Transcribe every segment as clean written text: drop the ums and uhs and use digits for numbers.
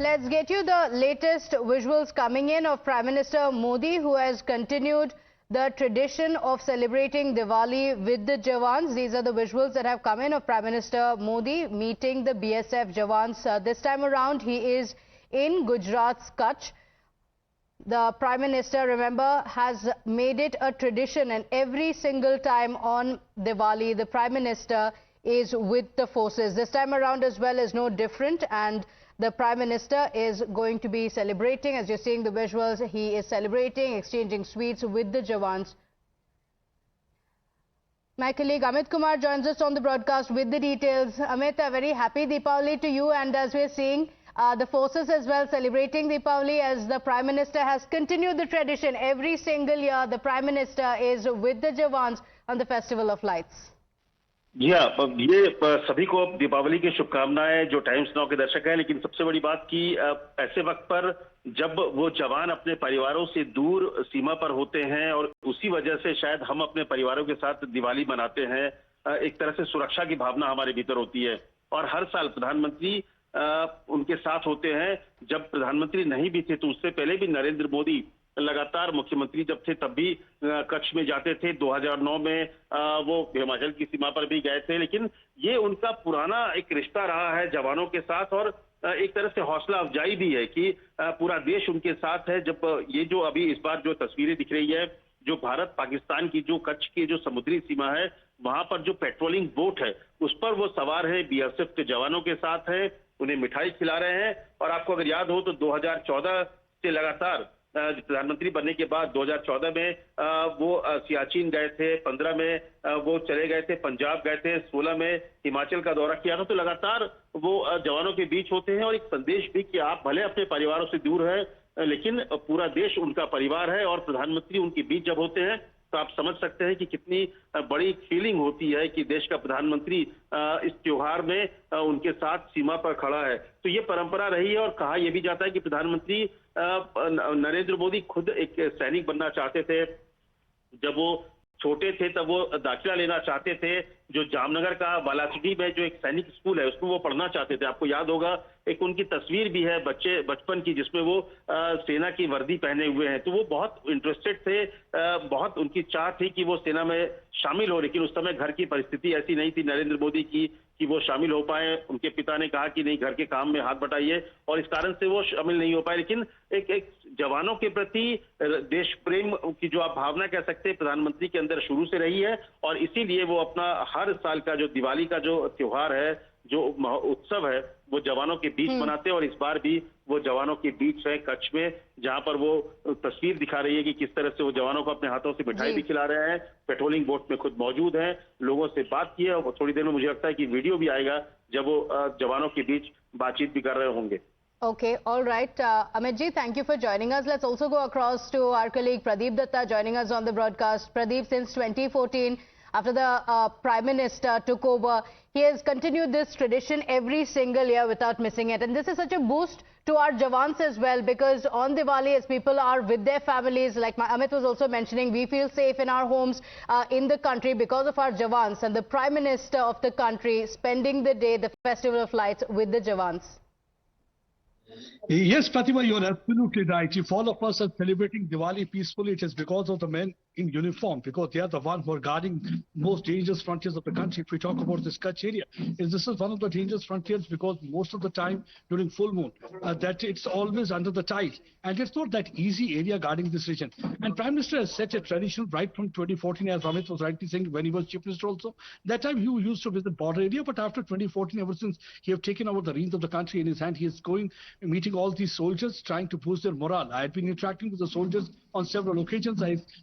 Let's get you the latest visuals coming in of Prime Minister Modi, who has continued the tradition of celebrating Diwali with the Jawans. These are the visuals that have come in of Prime Minister Modi meeting the BSF Jawans. This time around, he is in Gujarat's Kutch. The Prime Minister, remember, has made it a tradition, and every single time on Diwali, the Prime Minister is with the forces. This time around as well is no different, and the Prime Minister is going to be celebrating. As you're seeing the visuals, he is celebrating, exchanging sweets with the Jawans. My colleague Amit Kumar joins us on the broadcast with the details. Amit, a very happy Diwali to you, and as we're seeing, the forces as well celebrating Diwali, as the Prime Minister has continued the tradition. Every single year, the Prime Minister is with the Jawans on the Festival of Lights. जी हाँ, ये सभी को दीपावली की शुभकामनाएं जो times now के दर्शक हैं। लेकिन सबसे बड़ी बात कि ऐसे वक्त पर जब वो जवान अपने परिवारों से दूर सीमा पर होते हैं और उसी वजह से शायद हम अपने परिवारों के साथ दिवाली मनाते हैं, एक तरह से सुरक्षा की भावना हमारे भीतर होती है। और हर साल प्रधानमंत्री उनके साथ होते हैं। जब प्रधानमंत्री नहीं भी थे तो उससे पहले भी नरेंद्र मोदी लगातार मुख्यमंत्री जब थे तब भी कच्छ में जाते थे। 2009 में वो हिमाचल की सीमा पर भी गए थे। लेकिन ये उनका पुराना एक रिश्ता रहा है जवानों के साथ, और एक तरह से हौसला अफजाई भी है कि पूरा देश उनके साथ है। जब ये जो अभी इस बार जो तस्वीरें दिख रही है, जो भारत पाकिस्तान की जो कच्छ की जो समुद्री सीमा है, वहां पर जो पेट्रोलिंग बोट है उस पर वो सवार है, बीएसएफ के जवानों के साथ है, उन्हें मिठाई खिला रहे हैं। और आपको अगर याद हो तो 2014 से लगातार प्रधानमंत्री बनने के बाद 2014 में वो सियाचिन गए थे, 15 में वो चले गए थे, पंजाब गए थे, 16 में हिमाचल का दौरा किया था। तो लगातार वो जवानों के बीच होते हैं और एक संदेश भी कि आप भले अपने परिवारों से दूर हैं, लेकिन पूरा देश उनका परिवार है। और प्रधानमंत्री उनके बीच जब होते हैं तो आप समझ सकते हैं कि कितनी बड़ी फीलिंग होती है कि देश का प्रधानमंत्री इस त्योहार में उनके साथ सीमा पर खड़ा है। तो ये परंपरा रही है और कहा यह भी जाता है कि प्रधानमंत्री नरेंद्र मोदी खुद एक सैनिक बनना चाहते थे। जब वो छोटे थे तब वो दाखिला लेना चाहते थे, जो जामनगर का बालासिटी में जो एक सैनिक स्कूल है उसमें वो पढ़ना चाहते थे। आपको याद होगा एक उनकी तस्वीर भी है बचपन की, जिसमें वो सेना की वर्दी पहने हुए हैं। तो वो बहुत इंटरेस्टेड थे, बहुत उनकी चाह थी कि वो सेना में शामिल हो। लेकिन उस समय घर की परिस्थिति ऐसी नहीं थी नरेंद्र मोदी की कि वो शामिल हो पाए। उनके पिता ने कहा कि नहीं, घर के काम में हाथ बटाइए, और इस कारण से वो शामिल नहीं हो पाए। लेकिन एक जवानों के प्रति देश प्रेम की जो आप भावना कह सकते हैं प्रधानमंत्री के अंदर शुरू से रही है, और इसीलिए वो अपना हर साल का जो दिवाली का जो त्योहार है, जो उत्सव है, वो जवानों के बीच मनाते हैं। और इस बार भी वो जवानों के बीच है कच्छ में, जहां पर वो तस्वीर दिखा रही है कि किस तरह से वो जवानों को अपने हाथों से मिठाई भी खिला रहे हैं, पेट्रोलिंग बोट में खुद मौजूद हैं, लोगों से बात की है। और थोड़ी देर में मुझे लगता है कि वीडियो भी आएगा जब वो जवानों के बीच बातचीत भी कर रहे होंगे। Okay, all right. Amit ji, thank you for joining us. Let's also go across to our colleague Pradeep Datta joining us on the broadcast. Pradeep, since 2014, after the Prime Minister took over, he has continued this tradition every single year without missing it. And this is such a boost to our Jawans as well, because on Diwali, as people are with their families, like Amit was also mentioning, we feel safe in our homes in the country because of our Jawans. And the Prime Minister of the country spending the day, the Festival of Lights, with the Jawans. Yes, Pratima, you're absolutely right. If all of us are celebrating Diwali peacefully, it is because of the men in uniform, because they are the ones who are guarding most dangerous frontiers of the country. If we talk about this Kutch area, this is one of the dangerous frontiers because most of the time during full moon, that it's always under the tide, and it's not that easy area guarding this region. And Prime Minister has set a tradition right from 2014, as Amit was rightly saying, when he was Chief Minister also. That time he used to visit border area, but after 2014, ever since he have taken over the reins of the country in his hand, he is going, meeting all these soldiers, trying to boost their morale. I had been interacting with the soldiers on several occasions.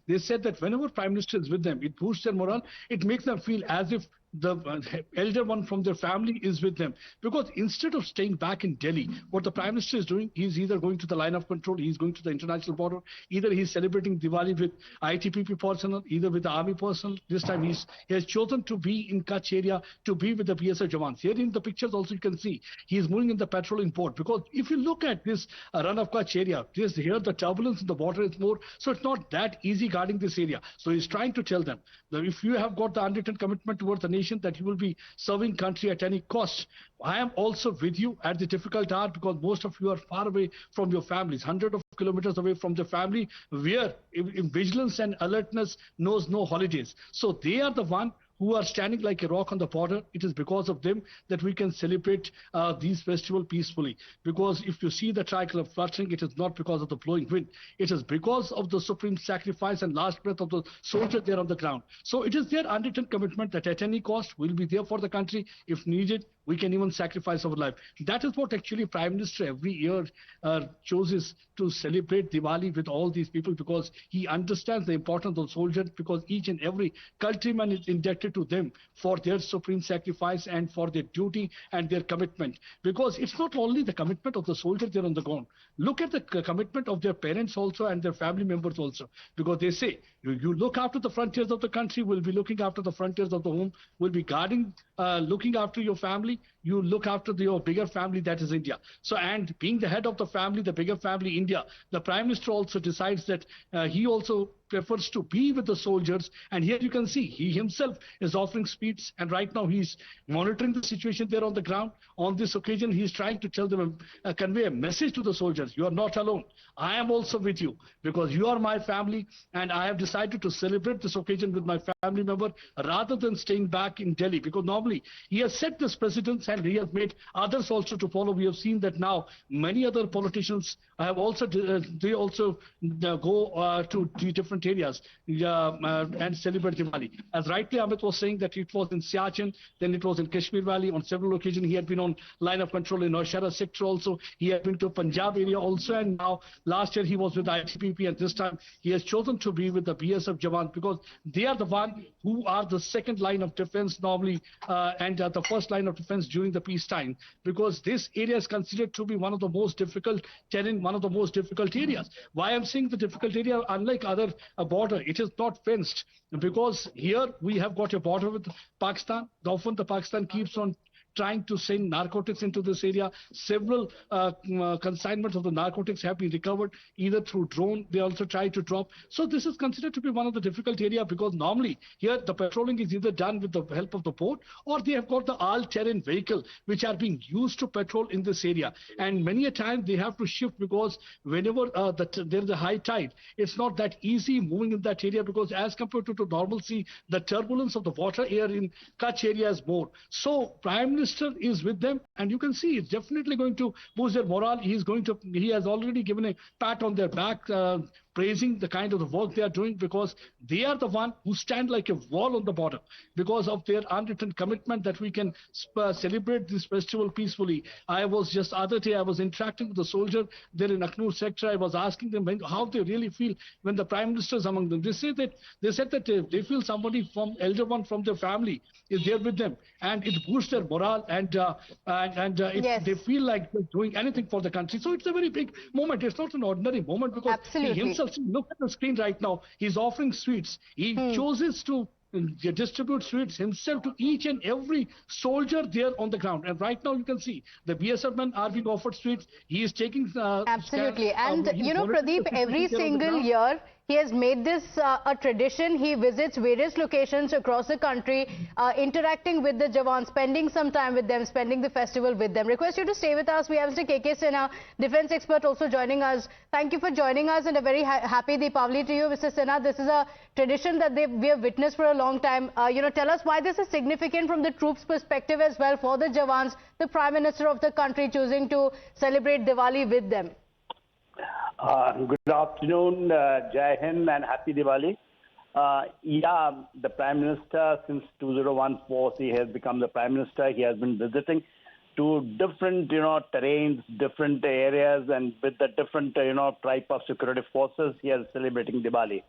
They said that whenever Prime Minister is with them, it boosts their morale. It makes them feel as if the elder one from their family is with them, because instead of staying back in Delhi, what the Prime Minister is doing, he's either going to the line of control, he's going to the international border, either he's celebrating Diwali with ITPP personnel, either with the army personnel. This time he has chosen to be in Kutch area, to be with the BSF Jawans. Here in the pictures also you can see he's moving in the patrolling boat, because if you look at this run of Kutch area, here the turbulence in the water is more, so it's not that easy guarding this area. So he's trying to tell them that if you have got the unwritten commitment towards the nation, determination that you will be serving country at any cost. I am also with you at the difficult hour because most of you are far away from your families, hundreds of kilometers away from the family, where vigilance and alertness knows no holidays. So they are the one who are standing like a rock on the border. It is because of them that we can celebrate these festivals peacefully. Because if you see the tricolor fluttering, it is not because of the blowing wind. It is because of the supreme sacrifice and last breath of the soldier there on the ground. So it is their unwritten commitment that at any cost we'll be there for the country. If needed, we can even sacrifice our life. That is what actually Prime Minister every year chooses to celebrate Diwali with all these people, because he understands the importance of soldiers, because each and every countryman is indebted to them for their supreme sacrifice and for their duty and their commitment. Because it's not only the commitment of the soldiers there on the ground. Look at the commitment of their parents also and their family members also. Because they say, you look after the frontiers of the country, we'll be looking after the frontiers of the home, we'll be guarding, looking after your family, you look after your bigger family, that is India. So, and being the head of the family, the bigger family, India, the Prime Minister also decides that he also prefers to be with the soldiers. And here you can see he himself is offering speech, and right now he's monitoring the situation there on the ground. On this occasion, he's trying to tell them, convey a message to the soldiers. You are not alone. I am also with you, because you are my family, and I have decided to celebrate this occasion with my family member rather than staying back in Delhi. Because normally he has set this precedence and he has made others also to follow. We have seen that now many other politicians have also they also go to different areas and celebrate Diwali. As rightly Amit was saying, that it was in Siachen, then it was in Kashmir Valley. On several occasions he had been on line of control in Naushera sector also. He had been to Punjab area also, and now last year he was with ITBP, and this time he has chosen to be with the BSF Jawans, because they are the one who are the second line of defense normally and the first line of defense during the peacetime, because this area is considered to be one of the most difficult terrain, one of the most difficult areas. Why I'm saying the difficult area, unlike other border, it is not fenced, because here we have got a border with Pakistan. Often the Pakistan keeps on trying to send narcotics into this area. Several consignments of the narcotics have been recovered either through drone. They also try to drop. So this is considered to be one of the difficult area, because normally here the patrolling is either done with the help of the boat, or they have got the all-terrain vehicle which are being used to patrol in this area. And many a time they have to shift, because whenever there is a high tide, it's not that easy moving in that area, because as compared to normalcy, the turbulence of the water air in Kutch area is more. So Prime Minister is with them, and you can see it's definitely going to boost their morale. He has already given a pat on their back, praising the kind of the work they are doing, because they are the one who stand like a wall on the border because of their unwritten commitment that we can celebrate this festival peacefully. I was just other day, I was interacting with the soldier there in Akhnur sector. I was asking them how they really feel when the Prime Minister is among them. They said that they feel somebody from elder one from their family is there with them, and it boosts their morale, and Yes. they feel like they're doing anything for the country. So it's a very big moment. It's not an ordinary moment, because Absolutely. he himself, look at the screen right now, he's offering sweets. He chooses to distribute sweets himself to each and every soldier there on the ground. And right now you can see the BSF men are being offered sweets. He is taking Absolutely. And you know, Pradeep, every single year he has made this a tradition. He visits various locations across the country, interacting with the Jawans, spending some time with them, spending the festival with them. Request you to stay with us. We have Mr. KK Sinha, defense expert, also joining us. Thank you for joining us, and a very happy Diwali to you, Mr. Sinha. This is a tradition that we have witnessed for a long time. You know, tell us why this is significant from the troops' perspective as well for the Jawans, the Prime Minister of the country choosing to celebrate Diwali with them. Good afternoon, Jai Hind, and happy Diwali. Yeah, the Prime Minister, since 2014, he has become the Prime Minister. He has been visiting to different, terrains, different areas, and with the different, type of security forces, he is celebrating Diwali.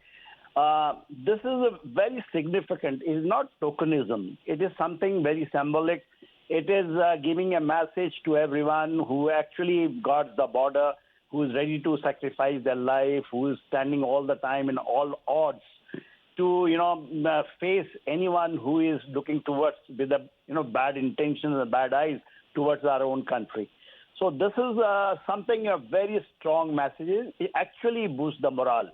This is very significant. It is not tokenism. It is something very symbolic. It is giving a message to everyone who actually guards the border, who is ready to sacrifice their life, who is standing all the time in all odds to, face anyone who is looking towards with the, bad intentions and bad eyes towards our own country. So this is something, a very strong message. It actually boosts the morale.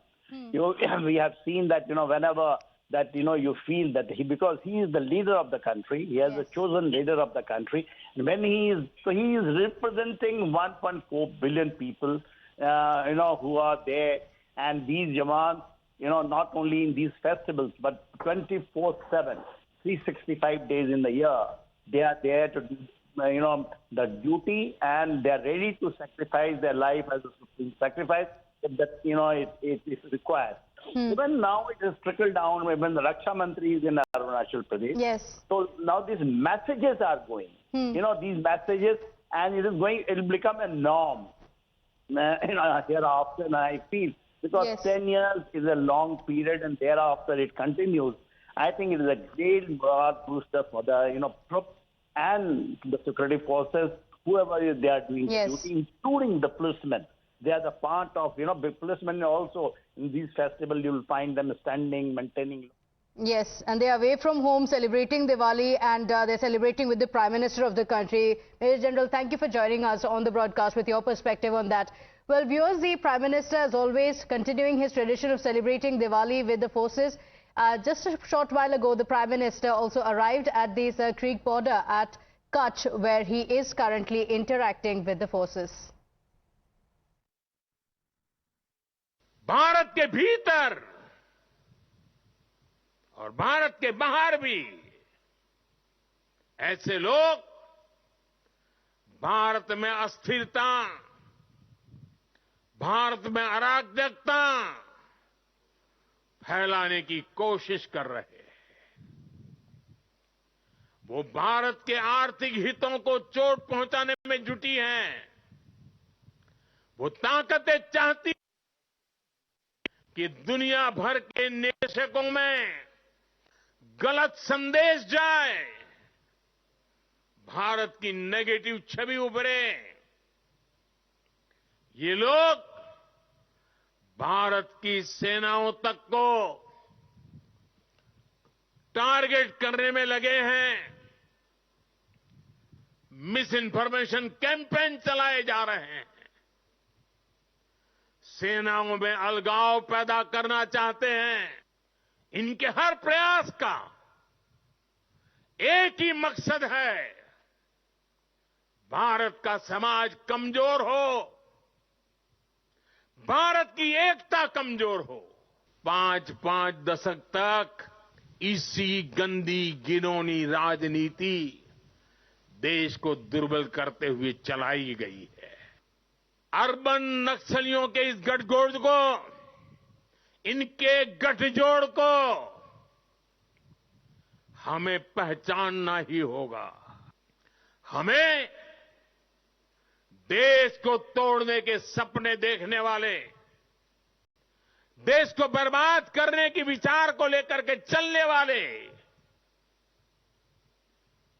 We have seen that, whenever that you feel that because he is the leader of the country, he has Yes. a chosen leader of the country, and when he is representing 1.4 billion people, who are there, and these Jawans, not only in these festivals but 24/7, 365 days in the year, they are there to do, the duty, and they are ready to sacrifice their life as a supreme sacrifice if that it is required. Even now it has trickled down. Even the Raksha Mantri is in Arunachal Pradesh. Yes. So now these messages are going. These messages, and it will become a norm. Hereafter, and I feel, because Yes. 10 years is a long period, and thereafter it continues. I think it is a great broad booster for the troops and the security forces, whoever they are doing Yes. duty, including the policemen. They are the part of the policemen also. In these festivals, you will find them standing, maintaining. Yes, and they are away from home celebrating Diwali, and they're celebrating with the Prime Minister of the country. Major General, thank you for joining us on the broadcast with your perspective on that. Well, viewers, the Prime Minister, as always, continuing his tradition of celebrating Diwali with the forces. Just a short while ago, the Prime Minister also arrived at the Creek border at Cutch, where he is currently interacting with the forces. Bharat के भीतर और भारत के बाहर भी ऐसे लोग भारत में अस्थिरता, भारत में अराजकता फैलाने की कोशिश कर रहे हैं। वो भारत के आर्थिक हितों को चोट पहुंचाने में जुटी हैं। वो ताकतें चाहती कि दुनिया भर के निवेशकों में गलत संदेश जाए, भारत की नेगेटिव छवि उभरे। ये लोग भारत की सेनाओं तक को टारगेट करने में लगे हैं। मिस इन्फॉर्मेशन कैंपेन चलाए जा रहे हैं। सेनाओं में अलगाव पैदा करना चाहते हैं। इनके हर प्रयास का एक ही मकसद है, भारत का समाज कमजोर हो, भारत की एकता कमजोर हो। 5-5 दशक तक इसी गंदी घिनौनी राजनीति देश को दुर्बल करते हुए चलाई गई है। अर्बन नक्सलियों के इस गठजोड़ को, इनके गठजोड़ को हमें पहचानना ही होगा। हमें देश को तोड़ने के सपने देखने वाले, देश को बर्बाद करने की विचार को लेकर के चलने वाले,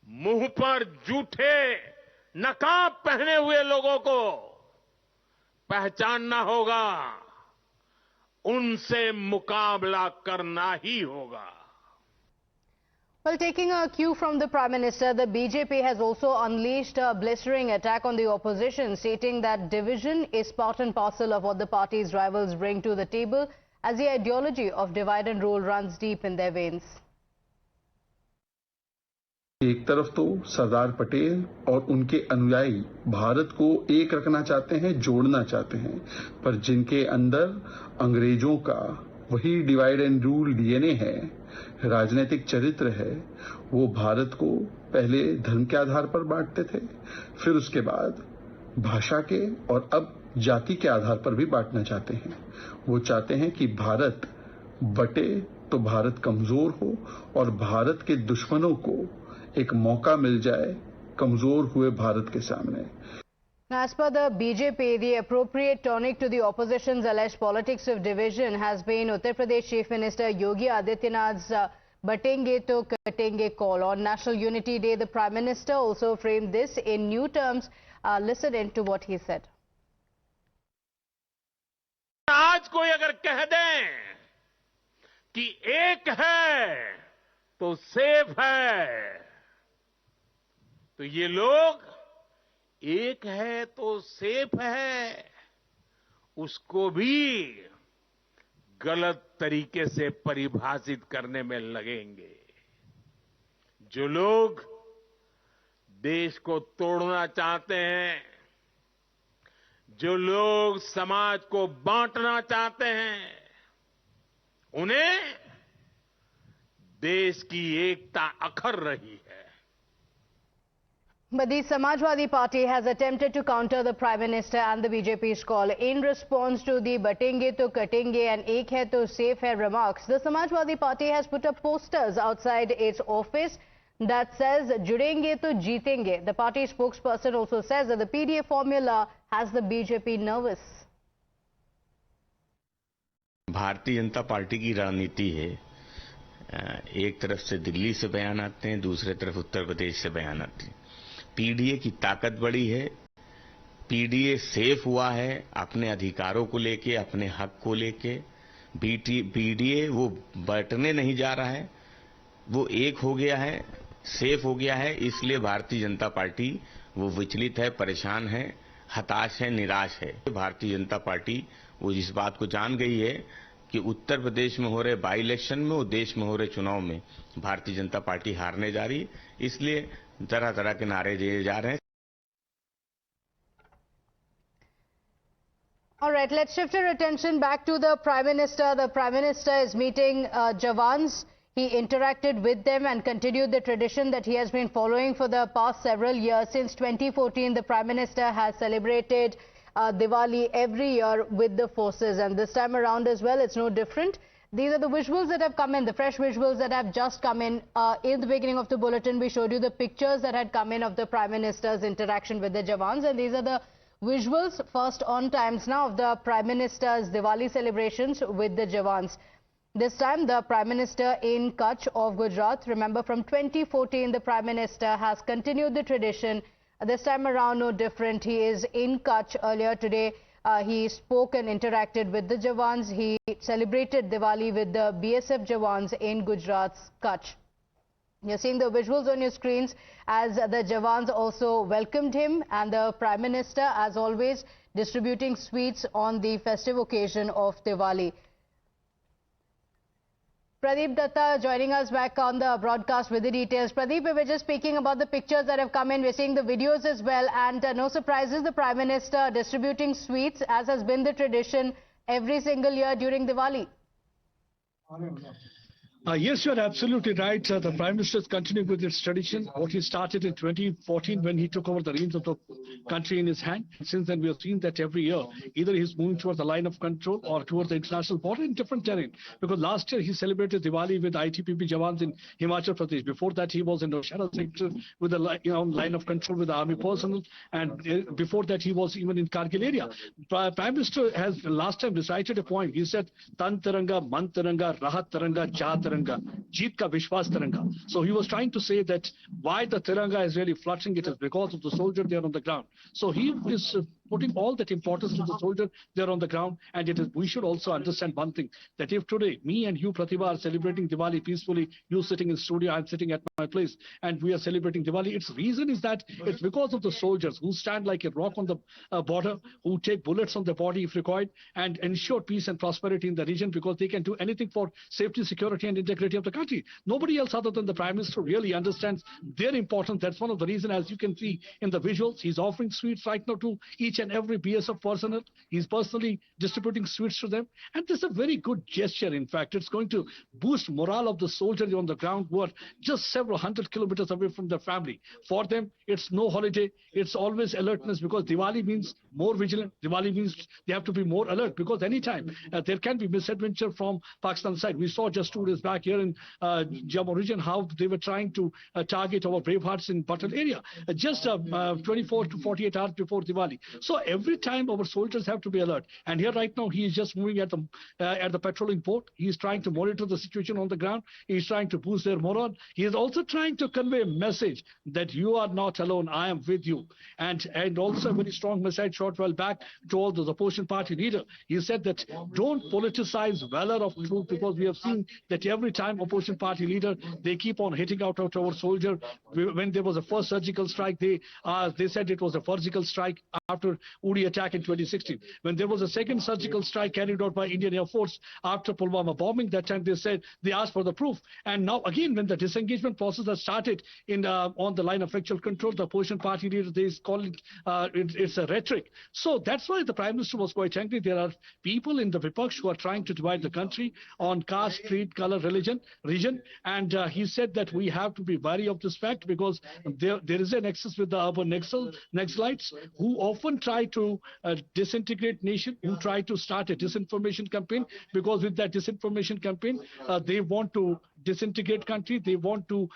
मुंह पर जूठे नकाब पहने हुए लोगों को पहचानना होगा, उनसे मुकाबला करना ही होगा। Well, taking a cue from the Prime Minister, the BJP has also unleashed a blistering attack on the opposition, stating that division is part and parcel of what the party's rivals bring to the table, as the ideology of divide and rule runs deep in their veins. एक तरफ तो सरदार पटेल और उनके अनुयायी भारत को एक रखना चाहते हैं, जोड़ना चाहते हैं, पर जिनके अंदर अंग्रेजों का वही डिवाइड एंड रूल डीएनए है, राजनीतिक चरित्र है, वो भारत को पहले धर्म के आधार पर बांटते थे, फिर उसके बाद भाषा के और अब जाति के आधार पर भी बांटना चाहते हैं। वो चाहते हैं कि भारत बटे तो भारत कमजोर हो और भारत के दुश्मनों को एक मौका मिल जाए कमजोर हुए भारत के सामने। As per the BJP, the appropriate tonic to the opposition's alleged politics of division has been Uttar Pradesh Chief Minister Yogi Adityanath's "Batenge to Katenge" call. On National Unity Day, the Prime Minister also framed this in new terms. Listen in to what he said. आज कोई अगर कह दें कि एक है तो safe है, तो ये लोग एक है तो सेफ है उसको भी गलत तरीके से परिभाषित करने में लगेंगे। जो लोग देश को तोड़ना चाहते हैं, जो लोग समाज को बांटना चाहते हैं, उन्हें देश की एकता अखर रही है। But the Samajwadi Party has attempted to counter the Prime Minister and the BJP's call. In response to the batenge to katenge and ek hai to safe hai remarks, the Samajwadi Party has put up posters outside its office that says judenge to jeetenge. The party spokesperson also says that the PDA formula has the BJP nervous. Bharatiya Janata party की रणनीति है, एक तरफ से दिल्ली से बयान आते हैं, दूसरे तरफ उत्तर प्रदेश से बयान आते हैं। पीडीए की ताकत बड़ी है, पीडीए सेफ हुआ है अपने अधिकारों को लेके, अपने हक को लेके। पीडीए वो बंटने नहीं जा रहा है, वो एक हो गया है, सेफ हो गया है। इसलिए भारतीय जनता पार्टी वो विचलित है, परेशान है, हताश है, निराश है। भारतीय जनता पार्टी वो इस बात को जान गई है कि उत्तर प्रदेश में हो रहे बाई इलेक्शन में और देश में हो रहे चुनाव में भारतीय जनता पार्टी हारने जा रही है, इसलिए तरह तरह के नारे दिए जा रहे हैं। All right, let's shift our attention back to the Prime Minister. The Prime Minister is meeting Jawans. He interacted with them and continued the tradition that he has been following for the past several years. Since 2014, the Prime Minister has celebrated Diwali every year with the forces, and this time around as well, it's no different. These are the visuals that have come in, the fresh visuals that have just come in. In the beginning of the bulletin, we showed you the pictures that had come in of the Prime Minister's interaction with the Jawans, and these are the visuals first on Times Now of the Prime Minister's Diwali celebrations with the Jawans. This time, the Prime Minister in Kutch of Gujarat. Remember, from 2014, the Prime Minister has continued the tradition. This time around, no different. He is in Kutch. Earlier today, he spoke and interacted with the Jawans. He celebrated Diwali with the BSF Jawans in Gujarat's Kutch. You're seeing the visuals on your screens as the Jawans also welcomed him, and the Prime Minister, as always, distributing sweets on the festive occasion of Diwali. Pradeep Datta joining us back on the broadcast with the details. Pradeep, we were just speaking about the pictures that have come in. We're seeing the videos as well, and no surprises, the Prime Minister distributing sweets, as has been the tradition every single year during Diwali. Yes, you're absolutely right. The Prime Minister is continuing with its tradition, what he started in 2014 when he took over the reins of the country in his hand. Since then, we have seen that every year, either he's moving towards the line of control or towards the international border in different terrain. Because last year, he celebrated Diwali with ITBP Jawans in Himachal Pradesh. Before that, he was in the Nowshera sector with the line of control with the army personnel. And before that, he was even in Kargil area. Prime Minister has last time recited a point. He said, Tan Tiranga, Man Tiranga, Rahat Tiranga, Jah Tiranga. Jeet ka Vishwas Tiranga. So he was trying to say that why the Tiranga is really fluttering, it is because of the soldier there on the ground. So he is putting all that importance to the soldier there on the ground. And it is, we should also understand one thing, that if today me and you, Pratibha, are celebrating Diwali peacefully, you sitting in studio, I'm sitting at my place, and we are celebrating Diwali, its reason is that it's because of the soldiers who stand like a rock on the border, who take bullets on the body if required, and ensure peace and prosperity in the region, because they can do anything for safety, security, and integrity of the country. Nobody else other than the Prime Minister really understands their importance. That's one of the reasons, as you can see in the visuals, he's offering sweets right now to each and every BSF personnel. He's personally distributing sweets to them. And this is a very good gesture. In fact, it's going to boost morale of the soldiers on the ground who are just several hundred kilometers away from their family. For them, it's no holiday. It's always alertness, because Diwali means more vigilant. Diwali means they have to be more alert, because anytime there can be misadventure from Pakistan side. We saw just 2 days back here in Jammu region how they were trying to target our brave hearts in Patal area just 24 to 48 hours before Diwali. So every time our soldiers have to be alert. And here right now he is just moving at the patrolling port. He is trying to monitor the situation on the ground. He is trying to boost their morale. He is also trying to convey a message that you are not alone. I am with you. And also a very strong message short while back to all the opposition party leader. He said that don't politicize valor of truth, because we have seen that every time opposition party leader, they keep on hitting out our soldier. When there was a first surgical strike, they said it was a surgical strike after Uri attack in 2016. When there was a second surgical strike carried out by Indian Air Force after Pulwama bombing, that time they asked for the proof. And now again, when the disengagement process has started on the line of actual control, the opposition party leader, they call it it's a rhetoric. So that's why the Prime Minister was quite angry. There are people in the Vipaksh who are trying to divide the country on caste, creed, color, religion, region. And he said that we have to be wary of this fact because there is a nexus with the urban Naxalites who often try to disintegrate nation, who try to start a disinformation campaign, because with that disinformation campaign, they want to disintegrate country. They want to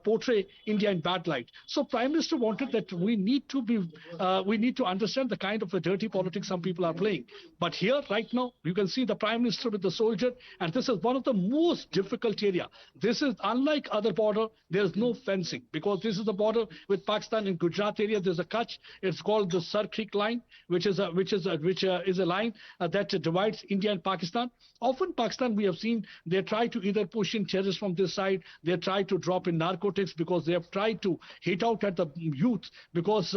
portray India in bad light. So Prime Minister wanted that we need to understand the kind of a dirty politics some people are playing. But here, right now, you can see the Prime Minister with the soldier, and this is one of the most difficult area. This is unlike other border. There is no fencing because this is the border with Pakistan. In Gujarat area, there's a Kutch. It's called the Sar Creek line, which is a line that divides India and Pakistan. Often Pakistan, we have seen they try to either push in terrorists from this side, they try to drop in narcotics because they have tried to hit out at the youth, because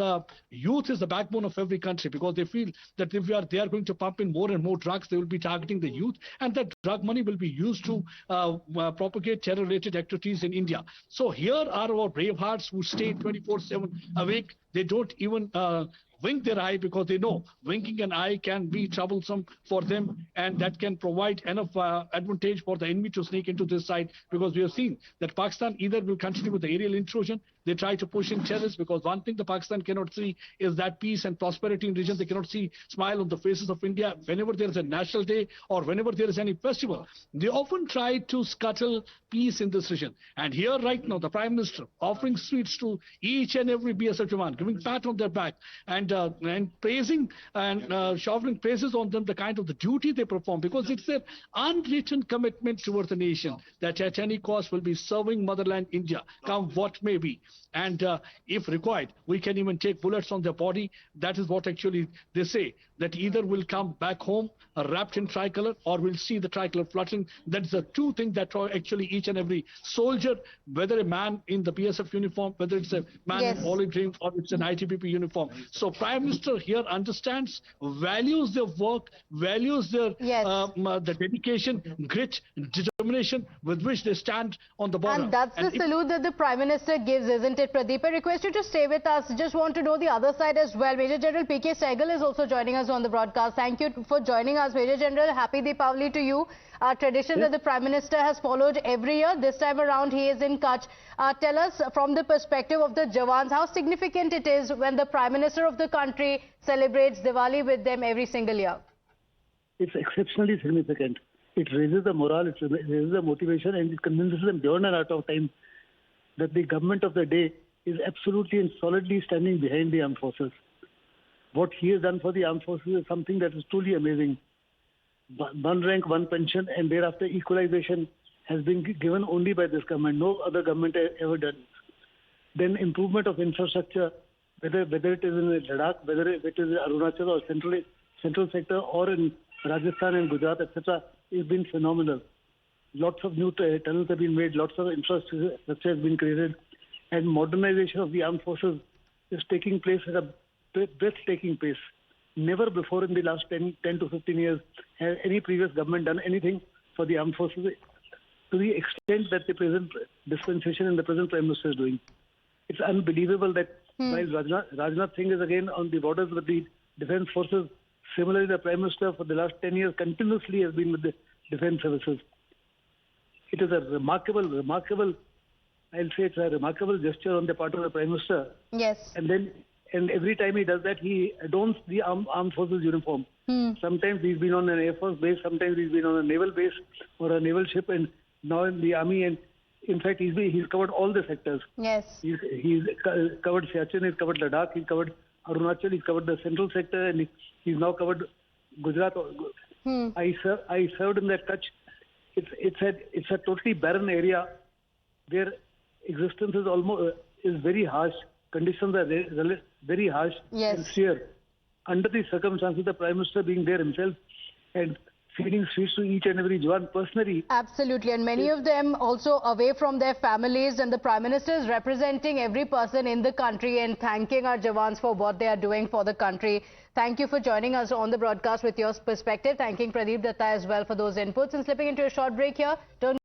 youth is the backbone of every country, because they feel that if they are going to pump in more and more drugs, they will be targeting the youth, and that drug money will be used to propagate terror-related activities in India. So here are our brave hearts who stay 24/7 awake. They don't even wink their eye because they know winking an eye can be troublesome for them, and that can provide enough advantage for the enemy to sneak into this side, because we have seen that Pakistan either will continue with the aerial intrusion, they try to push in terrorists, because one thing the Pakistan cannot see is that peace and prosperity in the region. They cannot see smile on the faces of India. Whenever there is a national day or whenever there is any festival, they often try to scuttle peace in this region. And here right now, the Prime Minister offering sweets to each and every BSF Jawan, giving pat on their back and praising and showering praises on them, the kind of the duty they perform, because it's their unwritten commitment towards the nation that at any cost will be serving motherland India, come what may be. And if required, we can even take bullets on their body. That is what actually they say, that either will come back home wrapped in tricolor or we'll see the tricolor fluttering. That's the two things that actually each and every soldier, whether a man in the BSF uniform, whether it's a man in olive green or it's an ITBP uniform. So Prime Minister here understands, values their work, values their the dedication, grit, determination with which they stand on the border. And that's the salute that the Prime Minister gives, isn't it, Pradeep? I request you to stay with us. Just want to know the other side as well. Major General P.K. Sehgal is also joining us on the broadcast. Thank you for joining us, Major General. Happy Diwali to you. A tradition that the Prime Minister has followed every year. This time around, he is in Kutch. Tell us, from the perspective of the Jawans, how significant it is when the Prime Minister of the country celebrates Diwali with them every single year. It's exceptionally significant. It raises the morale, it raises the motivation, and it convinces them beyond and out of time that the government of the day is absolutely and solidly standing behind the armed forces. What he has done for the armed forces is something that is truly amazing. One rank, one pension, and thereafter equalization has been given only by this government. No other government has ever done. Then improvement of infrastructure, whether it is in Ladakh, whether it is in Arunachal or central sector, or in Rajasthan and Gujarat, etc., has been phenomenal. Lots of new tunnels have been made, lots of infrastructure has been created, and modernization of the armed forces is taking place at a breathtaking pace. Never before in the last 10 to 15 years has any previous government done anything for the armed forces to the extent that the present dispensation and the present Prime Minister is doing. It's unbelievable that while Rajnath Singh is again on the borders with the defense forces, similarly the Prime Minister for the last 10 years continuously has been with the defense services. It is a remarkable, I'll say it's a remarkable gesture on the part of the Prime Minister. Yes. And every time he does that, he adorns the armed forces uniform. Sometimes he's been on an Air Force base, sometimes he's been on a naval base or a naval ship, and now in the army. And in fact, he's covered all the sectors. Yes. He's covered Siachen, he's covered Ladakh, he's covered Arunachal, he's covered the central sector, and he's now covered Gujarat. I served in that Kutch. It's a totally barren area where existence is very harsh. Conditions are very harsh and severe. Under these circumstances, the Prime Minister being there himself and feeding sweets to each and every Jawan personally. Absolutely, and many of them also away from their families, and the Prime Minister is representing every person in the country and thanking our Jawans for what they are doing for the country. Thank you for joining us on the broadcast with your perspective. Thanking Pradeep Datta as well for those inputs, and slipping into a short break here. Don't